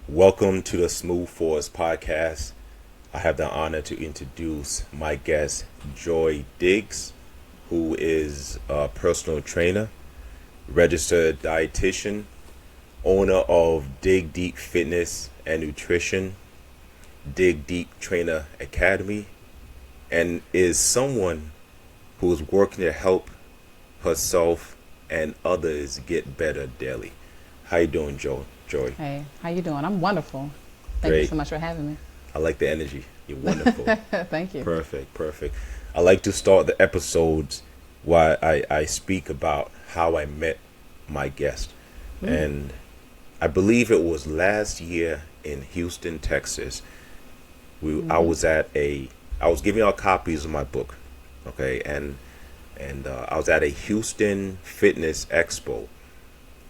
Welcome to the Smooth Force podcast. I have the honor to introduce my guest, Joy Diggs, who is a personal trainer, registered dietitian, owner of Digg Deep Fitness and Nutrition, Digg Deep Trainer Academy, and is someone who is working to help herself and others get better daily. How you doing, Joy? Hey, how you doing? I'm wonderful. Thank you so much for having me. I like the energy. You're wonderful. Thank you. Perfect. I like to start the episodes while I speak about how I met my guest. And I believe it was last year in Houston, Texas. I was giving out copies of my book. Okay, and I was at a Houston Fitness Expo.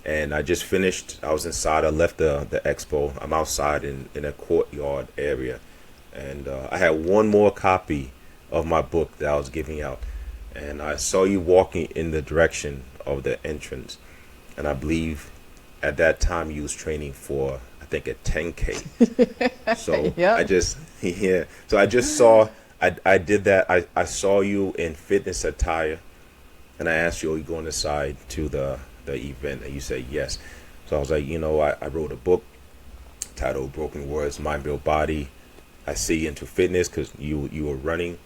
And I just finished. I was inside. I left the expo. I'm outside in a courtyard area. And I had one more copy of my book that I was giving out. And I saw you walking in the direction of the entrance. And I believe at that time you was training for, I think, a 10K. So yep. So I just saw, I did that. I saw you in fitness attire. And I asked you, are you going inside to the event? And you said yes. So I was like, I wrote a book titled Broken Words, Mind Build Body. I see you into fitness because you were running.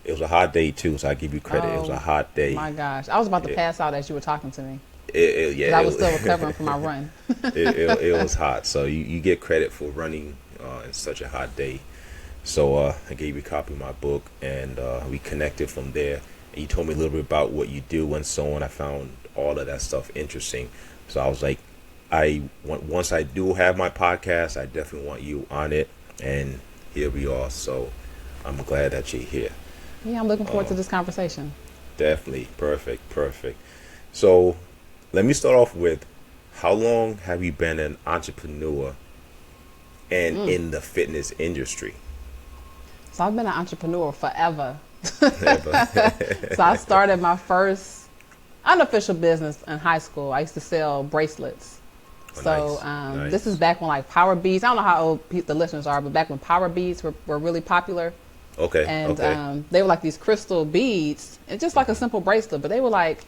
It was a hot day too, so I give you credit. It was a hot day. My gosh, I was about to pass out as you were talking to me. I was still recovering from my run. it was hot, so you get credit for running in such a hot day. So I gave you a copy of my book, and we connected from there. And you told me a little bit about what you do and so on. I found all of that stuff interesting. So I was like, once I do have my podcast, I definitely want you on it. And here we are. So I'm glad that you're here. Yeah, I'm looking forward to this conversation. Definitely. Perfect. So let me start off with, how long have you been an entrepreneur and in the fitness industry? So I've been an entrepreneur forever. So I started my first unofficial business in high school. I used to sell bracelets. Nice. This is back when like Power Beads, I don't know how old the listeners are, but back when Power Beads were really popular. Okay. And they were like these crystal beads, and just like a simple bracelet, but they were like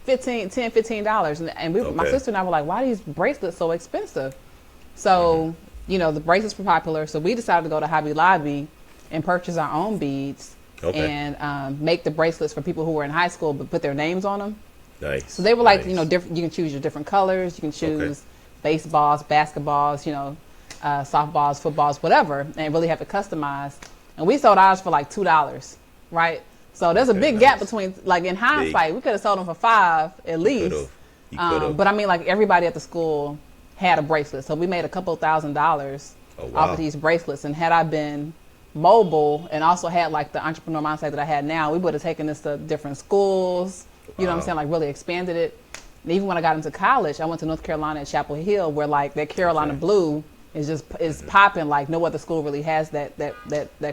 $15. And my sister and I were like, why are these bracelets so expensive? So, the bracelets were popular. So we decided to go to Hobby Lobby and purchase our own beads and make the bracelets for people who were in high school, but put their names on them. Nice. So they were like, different. You can choose your different colors. You can choose baseballs, basketballs, softballs, footballs, whatever, and really have it customized. And we sold ours for like $2, right? So there's a big gap between, like in hindsight, we could have sold them for $5 at least. But I mean, like everybody at the school had a bracelet, so we made a couple $1,000s off of these bracelets. And had I been mobile and also had like the entrepreneur mindset that I had now, we would have taken this to different schools. You know what I'm saying? Like really expanded it. And even when I got into college, I went to North Carolina at Chapel Hill, where like that Carolina blue is popping like no other school really has that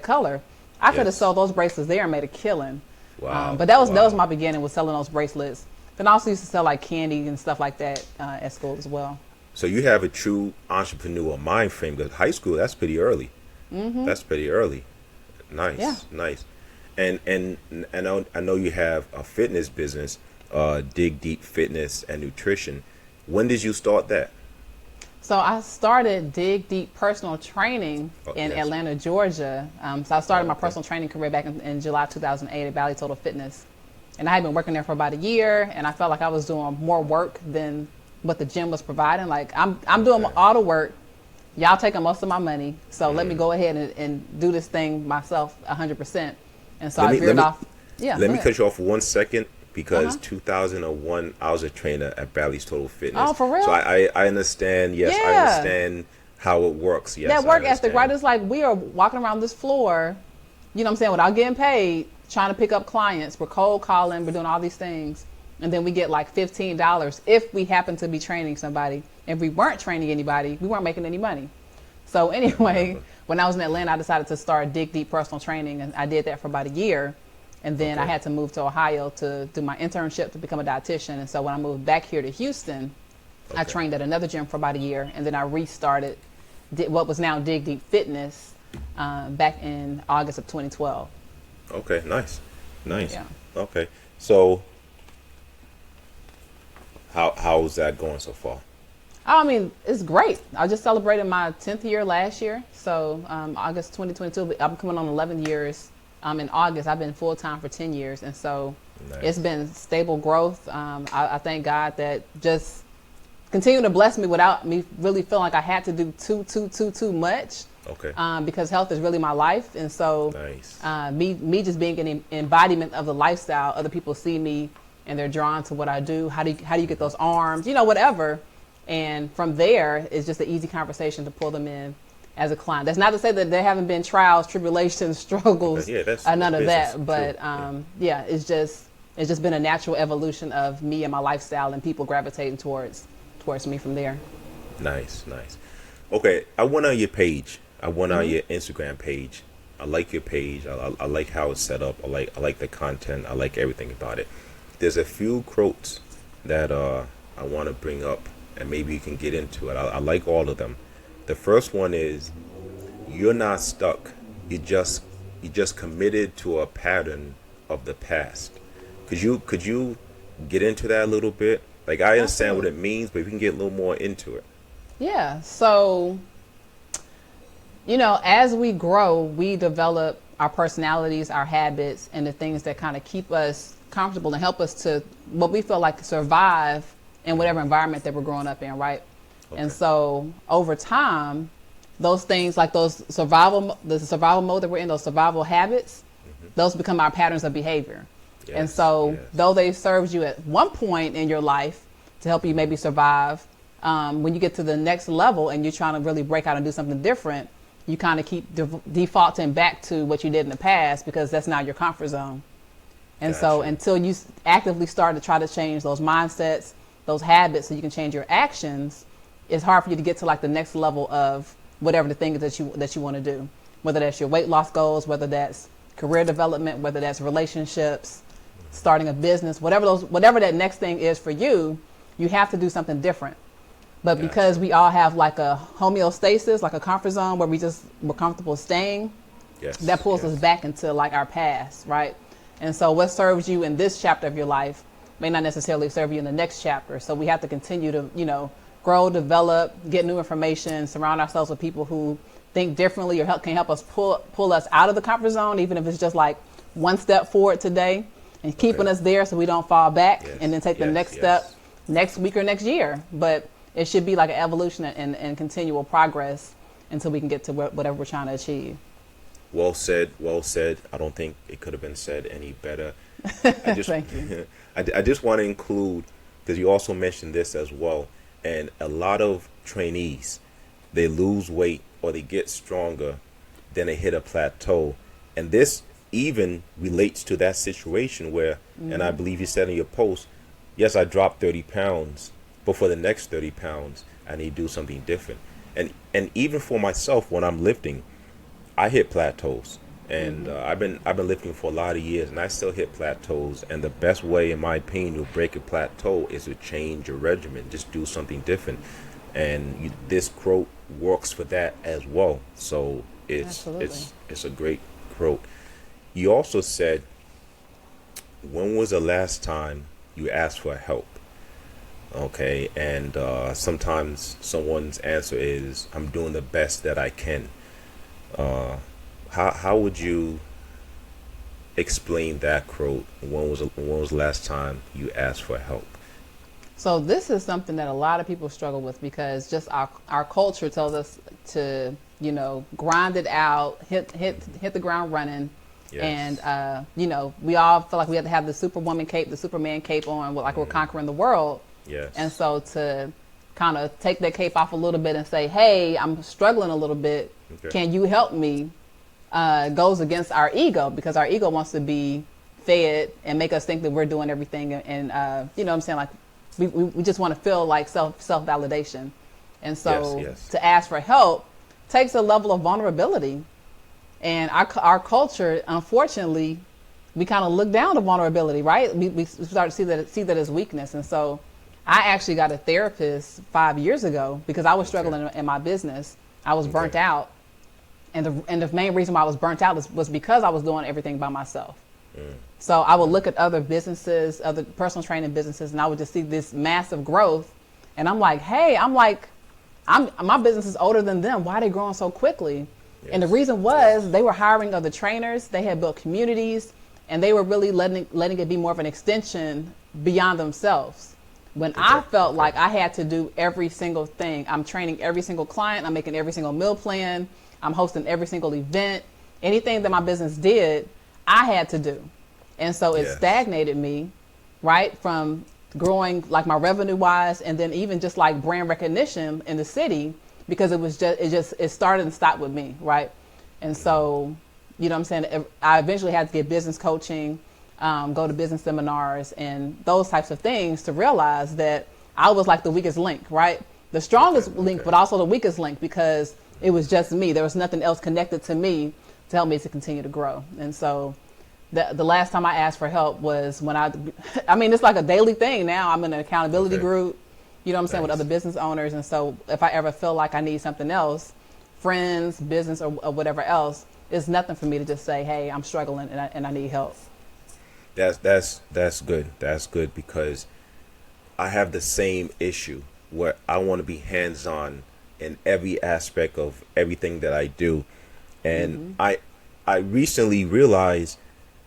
color. I could have sold those bracelets there and made a killing. Wow. But that was my beginning, was selling those bracelets. Then I also used to sell like candy and stuff like that at school as well. So you have a true entrepreneur mind frame, because high school, that's pretty early. Mm-hmm. That's pretty early. Nice. And I know you have a fitness business, Digg Deep Fitness and Nutrition. When did you start that? So I started Digg Deep Personal Training in Atlanta, Georgia. So I started my personal training career back in July 2008 at Valley Total Fitness. And I had been working there for about a year, and I felt like I was doing more work than what the gym was providing. Like I'm doing all the work. Y'all taking most of my money, so let me go ahead and do this thing myself 100%. And so I veered off. Yeah. Let me cut you off for 1 second, because 2001 I was a trainer at Bally's Total Fitness. Oh, for real? So I understand. Yes, I understand how it works. Yes, that work ethic, right? It's like we are walking around this floor, without getting paid, trying to pick up clients. We're cold calling. We're doing all these things, and then we get like $15 if we happen to be training somebody. If we weren't training anybody, we weren't making any money. So anyway, when I was in Atlanta, I decided to start Digg Deep Personal Training, and I did that for about a year. And then I had to move to Ohio to do my internship to become a dietitian. And so when I moved back here to Houston, I trained at another gym for about a year, and then I restarted what was now Dig Deep Fitness back in August of 2012. Okay, nice. Yeah. Okay, so how's that going so far? I mean, it's great. I just celebrated my 10th year last year. So August 2022, I'm coming on 11 years. In August, I've been full-time for 10 years. And so Nice. it's been stable growth. I thank God that just continue to bless me without me really feeling like I had to do too much. Okay. Because health is really my life. And so Nice. me just being an embodiment of the lifestyle, other people see me and they're drawn to what I do. How do you get those arms? Whatever. And from there, it's just an easy conversation to pull them in as a client. That's not to say that there haven't been trials, tribulations, struggles, none of that. But it's just been a natural evolution of me and my lifestyle and people gravitating towards me from there. Nice. Okay, I went on your page. I went on your Instagram page. I like your page. I like how it's set up. I like the content. I like everything about it. There's a few quotes that I want to bring up, and maybe you can get into it. I like all of them. The first one is, you're not stuck. You just committed to a pattern of the past. Could you get into that a little bit? Like, I understand what it means, but if you can get a little more into it. Yeah. So, as we grow, we develop our personalities, our habits, and the things that kind of keep us comfortable and help us to what we feel like survive in whatever environment that we're growing up in, right? Okay. And so over time, those things like the survival mode that we're in, those survival habits, those become our patterns of behavior. Yes, and so though they served you at one point in your life to help you maybe survive, when you get to the next level and you're trying to really break out and do something different, you kind of keep defaulting back to what you did in the past because that's now your comfort zone. And so until you actively start to try to change those mindsets, those habits, so you can change your actions, it's hard for you to get to like the next level of whatever the thing is that you want to do, whether that's your weight loss goals, whether that's career development, whether that's relationships, starting a business, whatever that next thing is for you, you have to do something different. But because we all have like a homeostasis, like a comfort zone where we're comfortable staying, that pulls us back into like our past, right? And so what serves you in this chapter of your life may not necessarily serve you in the next chapter. So we have to continue to, grow, develop, get new information, surround ourselves with people who think differently or can help us pull us out of the comfort zone, even if it's just like one step forward today and keeping us there so we don't fall back and then take the next step next week or next year. But it should be like an evolution and continual progress until we can get to whatever we're trying to achieve. Well said. I don't think it could have been said any better. Thank you. I just want to include, because you also mentioned this as well, and a lot of trainees, they lose weight or they get stronger, then they hit a plateau. And this even relates to that situation where, and I believe you said in your post, yes, I dropped 30 pounds, but for the next 30 pounds, I need to do something different. And even for myself, when I'm lifting, I hit plateaus. And I've been lifting for a lot of years, and I still hit plateaus. And the best way, in my opinion, to break a plateau is to change your regimen, just do something different. And this quote works for that as well. So it's a great quote. You also said, when was the last time you asked for help? Okay, and sometimes someone's answer is, I'm doing the best that I can. How would you explain that quote? When was the last time you asked for help? So this is something that a lot of people struggle with because just our culture tells us to, grind it out, hit the ground running. Yes. And, we all feel like we have to have the Superwoman cape, the Superman cape on, like we're conquering the world. Yes. And so to kind of take that cape off a little bit and say, hey, I'm struggling a little bit. Okay. Can you help me? Goes against our ego, because our ego wants to be fed and make us think that we're doing everything. And you know what I'm saying? Like we just want to feel like self-validation. And so to ask for help takes a level of vulnerability. And our culture, unfortunately, we kind of look down to vulnerability, right? We start to see that as weakness. And so I actually got a therapist 5 years ago because I was struggling in my business. I was burnt out. And the main reason why I was burnt out was because I was doing everything by myself. So I would look at other businesses, other personal training businesses, and I would just see this massive growth. And I'm like, hey, my business is older than them. Why are they growing so quickly? Yes. And the reason was they were hiring other trainers. They had built communities, and they were really letting it be more of an extension beyond themselves. When I felt like I had to do every single thing, I'm training every single client, I'm making every single meal plan, I'm hosting every single event, anything that my business did, I had to do. And so it stagnated me, right, from growing like my revenue wise, and then even just like brand recognition in the city, because it started and stopped with me, right? And so, you know what I'm saying, I eventually had to get business coaching, go to business seminars and those types of things to realize that I was like the weakest link, right? The strongest link, but also the weakest link, because it was just me. There was nothing else connected to me to help me to continue to grow. And so the last time I asked for help was when I mean, it's like a daily thing now. I'm in an accountability group, you know what I'm saying, with other business owners. And so if I ever feel like I need something else, friends, business, or whatever else, it's nothing for me to just say, hey, I'm struggling and I need help. That's good. That's good, because I have the same issue where I want to be hands-on in every aspect of everything that I do. And I recently realized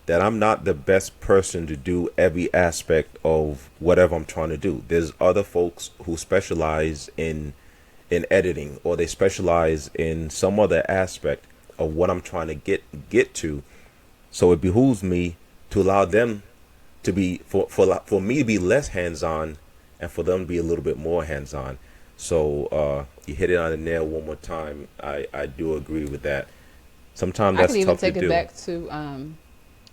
that I'm not the best person to do every aspect of whatever I'm trying to do. There's other folks who specialize in editing, or they specialize in some other aspect of what I'm trying to get to. So it behooves me to allow them to be, for me to be less hands-on, and for them to be a little bit more hands-on. So you hit it on the nail one more time. I do agree with that. Sometimes that's tough to do. I can even take it back to,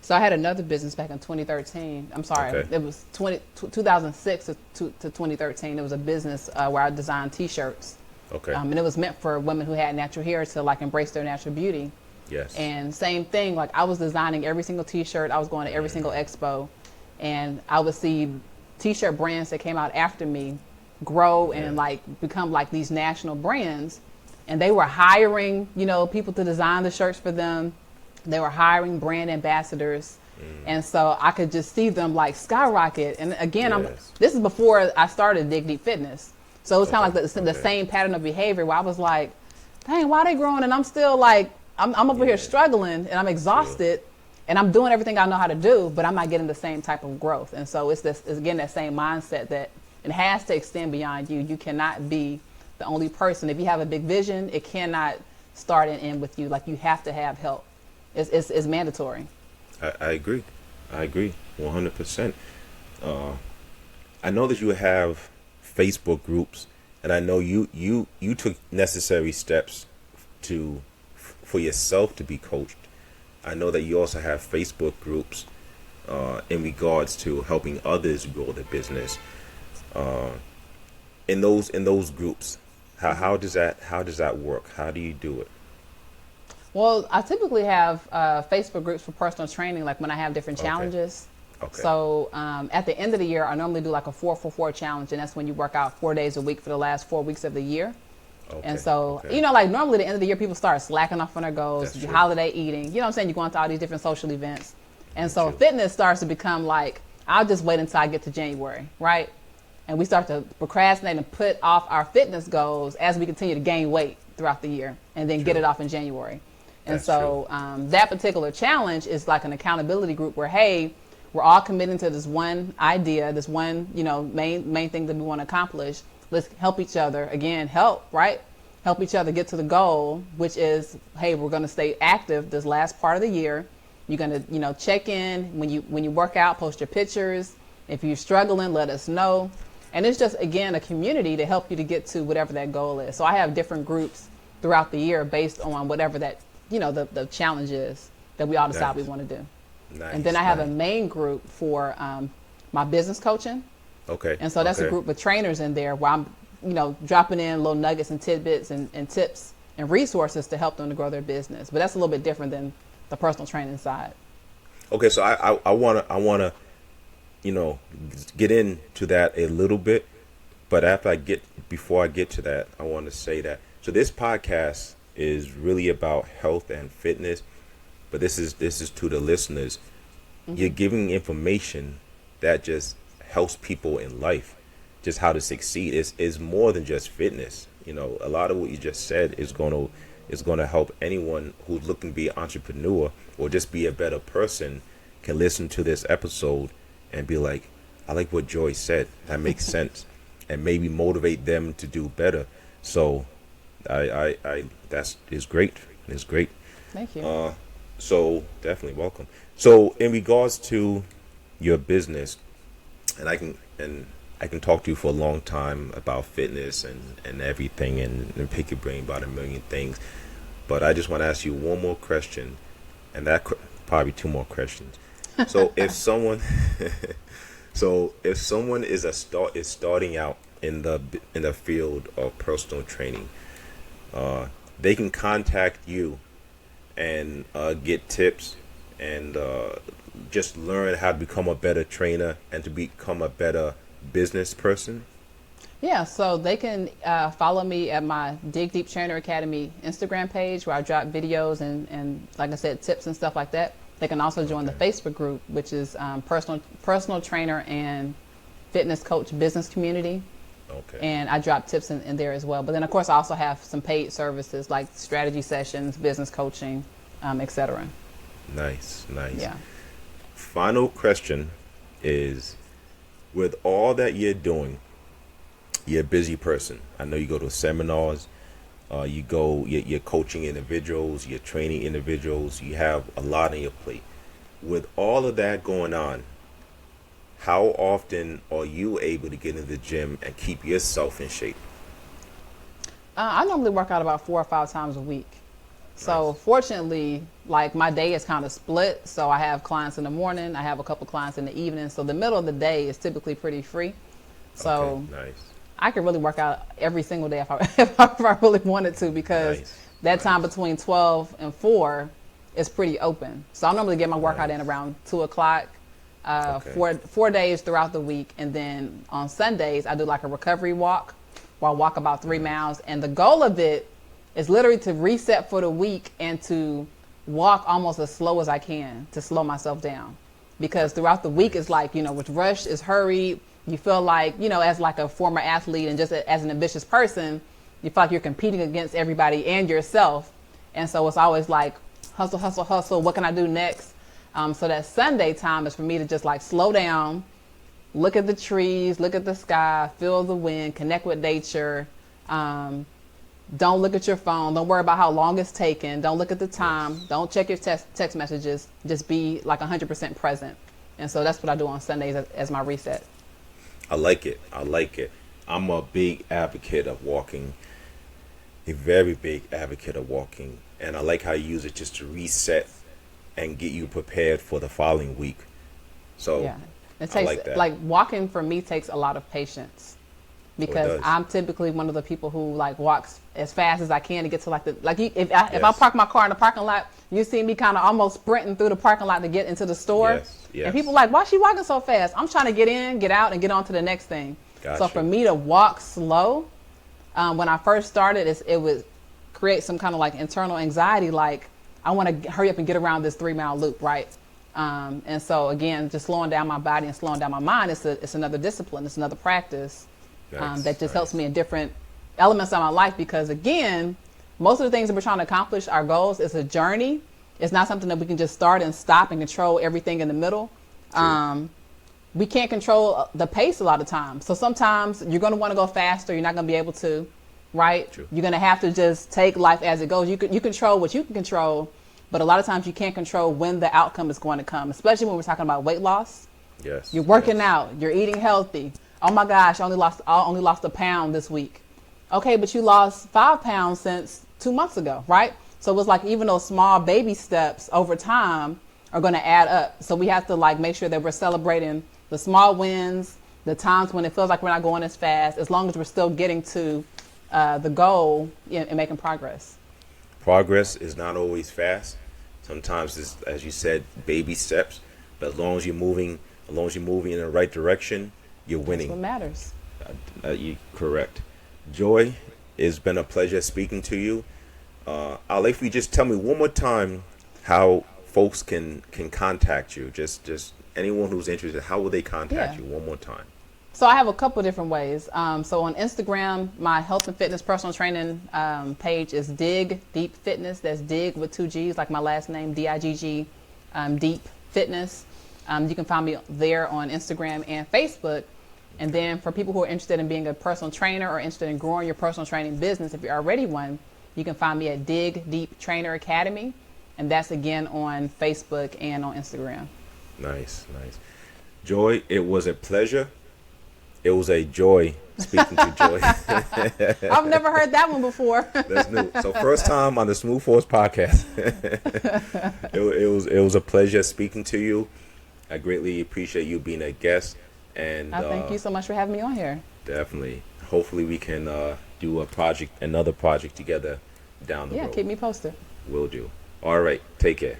so I had another business back in 2013. I'm sorry, it was 2006 to 2013. It was a business where I designed T-shirts. And it was meant for women who had natural hair to like embrace their natural beauty. Yes. And same thing, like I was designing every single T-shirt. I was going to every single expo, and I would see T-shirt brands that came out after me grow and like become like these national brands. And they were hiring, you know, people to design the shirts for them. They were hiring brand ambassadors. And so I could just see them like skyrocket. And again, this is before I started Digg Deep Fitness. So it's kind of like the same pattern of behavior where I was like, dang, why are they growing? And I'm still like, I'm over here struggling and I'm exhausted and I'm doing everything I know how to do, but I'm not getting the same type of growth. And so it's again, that same mindset that it has to extend beyond you. You cannot be the only person. If you have a big vision, it cannot start and end with you. Like, you have to have help. It's mandatory. I agree 100%. I know that you have Facebook groups, and I know you took necessary steps for yourself to be coached. I know that you also have Facebook groups in regards to helping others grow their business. In those groups, how does that work? How do you do it? Well, I typically have Facebook groups for personal training, like when I have different challenges. So at the end of the year, I normally do like a 4-for-4 challenge, and that's when you work out 4 days a week for the last 4 weeks of the year. And so, you know, like normally at the end of the year, people start slacking off on their goals, holiday eating, you know what I'm saying? You're going to all these different social events. And so fitness starts to become like, I'll just wait until I get to January, right? And we start to procrastinate and put off our fitness goals as we continue to gain weight throughout the year, and then get it off in January. And so that particular challenge is like an accountability group where, hey, we're all committing to this one idea, this one, you know, main thing that we want to accomplish. Let's help each other. Again, help each other get to the goal, which is, hey, we're going to stay active this last part of the year. You're going to, you know, check in when you work out, post your pictures. If you're struggling, let us know. And it's just, again, a community to help you to get to whatever that goal is. So I have different groups throughout the year based on whatever that, you know, the challenge is that we all decide we want to do. And then I have a main group for my business coaching. And so that's a group with trainers in there where I'm, you know, dropping in little nuggets and tidbits and tips and resources to help them to grow their business. But that's a little bit different than the personal training side. Okay, so I wanna, you know, get into that a little bit, but before I get to that, I want to say that. So this podcast is really about health and fitness, but this is to the listeners. You're giving information that just helps people in life, just how to succeed. Is more than just fitness. You know, a lot of what you just said is gonna help anyone who's looking to be an entrepreneur or just be a better person can listen to this episode and be like, I like what Joy said. That makes sense, and maybe motivate them to do better. So, I that's is great. It's great. Thank you. So definitely welcome. So in regards to your business, and I can talk to you for a long time about fitness and everything, and pick your brain about a million things. But I just want to ask you one more question, and probably two more questions. So if someone, is starting out in the field of personal training, they can contact you and get tips and just learn how to become a better trainer and to become a better business person. Yeah, so they can follow me at my Digg Deep Trainer Academy Instagram page, where I drop videos and like I said, tips and stuff like that. They can also join the Facebook group, which is personal trainer and fitness coach business community. Okay. And I drop tips in there as well. But then, of course, I also have some paid services like strategy sessions, business coaching, etc. Nice. Yeah. Final question is, with all that you're doing, you're a busy person. I know you go to seminars, you're coaching individuals, you're training individuals, you have a lot on your plate. With all of that going on, how often are you able to get in the gym and keep yourself in shape? I normally work out about 4 or 5 times a week. So Nice. fortunately, like my day is kind of split. So I have clients in the morning, I have a couple clients in the evening. So the middle of the day is typically pretty free. So Okay, nice. I could really work out every single day if I really wanted to, because Nice. that time between 12 and 4 is pretty open. So I normally get my workout in around 2 o'clock. Okay. Four days throughout the week, and then on Sundays I do like a recovery walk, where I walk about 3 miles, and the goal of it is literally to reset for the week and to walk almost as slow as I can to slow myself down, because throughout the week it's like, with rush is hurry. You feel like, as like a former athlete and just as an ambitious person, you feel like you're competing against everybody and yourself, and so it's always like hustle, hustle, hustle. What can I do next? So that Sunday time is for me to just like slow down, look at the trees, look at the sky, feel the wind, connect with nature. Don't look at your phone. Don't worry about how long it's taken. Don't look at the time. Don't check your text messages. Just be like 100% present. And so that's what I do on Sundays as my reset. I like it. I'm a big advocate of walking, a very big advocate of walking. And I like how you use it just to reset and get you prepared for the following week. So Yeah, it I takes like that. like walking for me takes a lot of patience, because does. I'm typically one of the people who like walks as fast as I can to get to if I Yes. park my car in the parking lot, you see me kind of almost sprinting through the parking lot to get into the store. Yes. And people like, why is she walking so fast? I'm trying to get in, get out, and get on to the next thing. Gotcha. So for me to walk slow, when I first started, it would create some kind of like internal anxiety, like I want to hurry up and get around this 3-mile loop, right? And so again, just slowing down my body and slowing down my mind, it's another discipline, it's another practice that just helps me in different elements of my life. Because again, most of the things that we're trying to accomplish, our goals, is a journey. It's not something that we can just start and stop and control everything in the middle. We can't control the pace a lot of times. So sometimes you're going to want to go faster. You're not going to be able to, right? True. You're going to have to just take life as it goes. You control what you can control, but a lot of times you can't control when the outcome is going to come, especially when we're talking about weight loss. Yes. You're working out. You're eating healthy. Oh my gosh, I only lost a pound this week. Okay, but you lost 5 pounds since 2 months ago, right? So it was like even those small baby steps over time are going to add up. So we have to like make sure that we're celebrating the small wins, the times when it feels like we're not going as fast, as long as we're still getting to the goal and making progress. Progress is not always fast. Sometimes it's, as you said, baby steps. But as long as you're moving in the right direction, you're winning. That's what matters. You're correct. Joy, It's been a pleasure speaking to you. I'll let you just tell me one more time how folks can contact you. Just anyone who's interested, how will they contact Yeah. you? One more time. So I have a couple different ways. So on Instagram, my health and fitness personal training page is Digg Deep Fitness. That's Digg with 2 G's, like my last name, D-I-G-G, Deep Fitness. You can find me there on Instagram and Facebook. And then for people who are interested in being a personal trainer or interested in growing your personal training business, if you're already one, you can find me at Digg Deep Trainer Academy. And that's again on Facebook and on Instagram. Nice. Joy, it was a pleasure. It was a joy speaking to Joy. I've never heard that one before. That's new. So first time on the Smooth Force podcast. it was a pleasure speaking to you. I greatly appreciate you being a guest. And I thank you so much for having me on here. Definitely. Hopefully we can do another project together down the road. Yeah, keep me posted. Will do. All right. Take care.